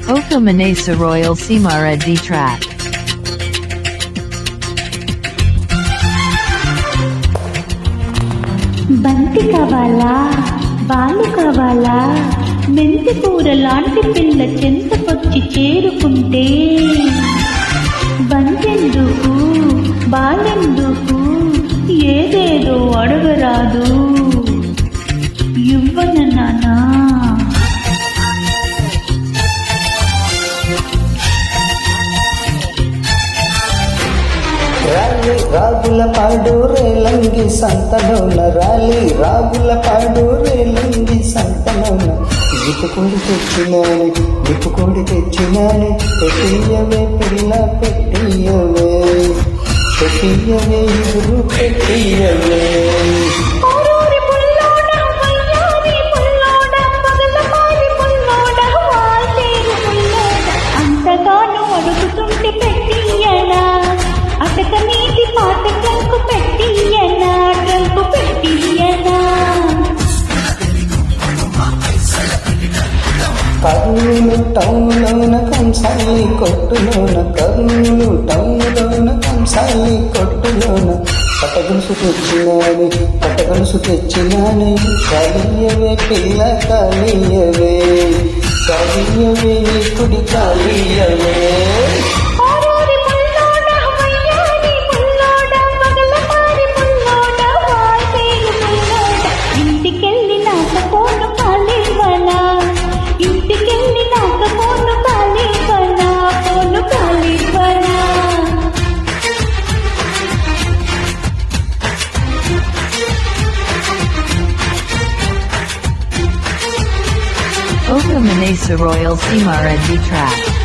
Oka Manesa Royal Simareddy track. బంతి కావాలా బాలు కావాలా మెంతి కూర లాంటి పిల్ల చెంతకొచ్చి చేరుకుంటే బంతెందుకు బాలెందుకు ఏదేదో అడగరాదు ఇవ్వన నానా రాగుల పాడు రేలంగి సంతలోన రాలి రాగుల పాడు రేలంగి సంతలోన విప్పుకోడి తెచ్చినాని పెట్టియవే పిల్ల పెట్టియవే ఇగురు పెట్టియవే అంతగాను అడుగుతుంటే పెట్టియనా అటక నీటి పాట ట్రంకు పెట్టియనా ట్రంకు పెట్టియనా కర్నూలు టౌన్లోన కంసాలి కొట్టులోన కర్నూలు టౌన్లోన కంసాలి కొట్టులోన పట్టగొలుసు తెచ్చినాని కలియవే పిల్ల కలియవే కుడి కలియవే Oka Manesa Royal Simareddy track.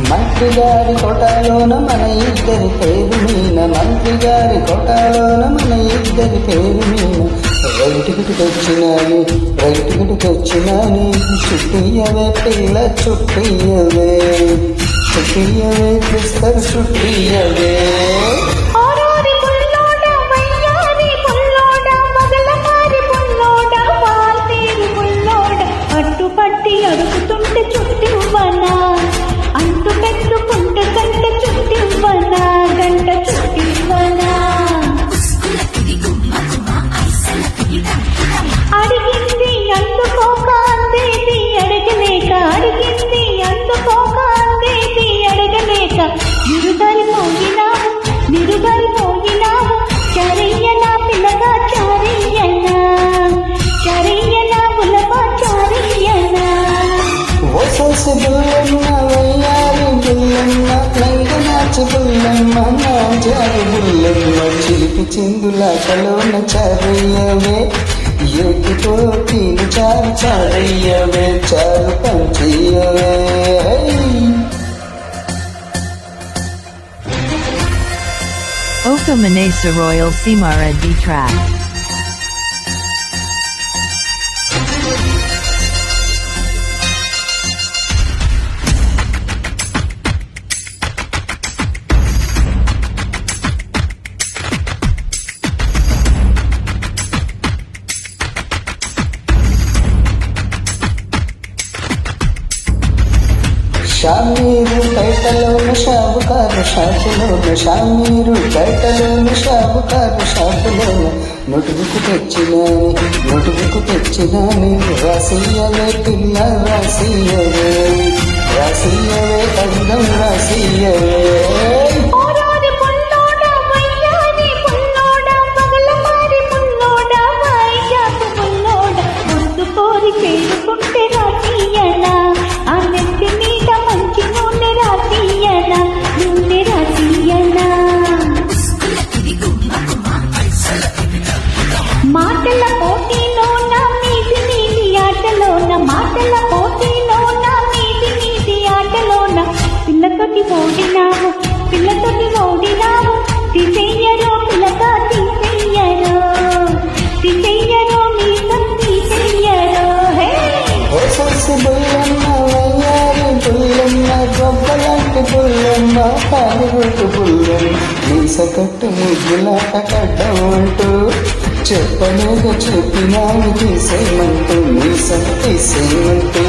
మంత్రి గారి కోటాలోన మన ఇద్దరి పేరు మీన మంత్రి గారి కోటాలోన మన ఇద్దరి పేరు మీన రైటికి తెచ్చినాని చుట్టియవే పిల్ల చుట్టియవే క్రిస్తర్ చుట్టియవే పట్టుపట్టి అడుగుతుంటే చుట్టివ్వనా అంటు పెట్టుకుంటే గంట చుట్టివ్వనా గంట చుట్టివ్వనా అడిగింది అందుకోక అందేది అడగలేక అడిగింది అందుకోక అందేది అడగలేక నిరుగరిపోయినావు చరయ్యనా పిల్లగా చారయ్యనా బుల్లగా చారయ్యనా ఓసేసి బుల్లమ్మ వయ్యారి బుల్లమ్మ లంగనాచి బుల్లమ్మ నాజారి బుల్లమ్మ చిలిపి చిందులాటలోన చారయ్యవే ఎగిపోతి చారయ్యవే చారు పంచయ్యవే Oka Manesa Royal Simareddy track. షామీరు పేటలోన షావుకారు షాపులోన నొటుకు తెచ్చినాని రాసియవే పిల్ల రాసియవే అందం రాసియవే చేరుకుంటే రాసియనా ఆ నెత్తి మీద మంచి నూనె రాసియనా మాటల పోటీలో నా మీది ఆటలో నా మాటల పోటీలో నా రొబ్బలాంటి పుల్లమ్మ కాలుగుట్టు పుల్లమ్మ మీసకట్టు ముగ్గులాట కడ్డమంటూ చెప్పలేక చెప్పినాను తీసేయమంటూ మీసం తీసేయమంటూ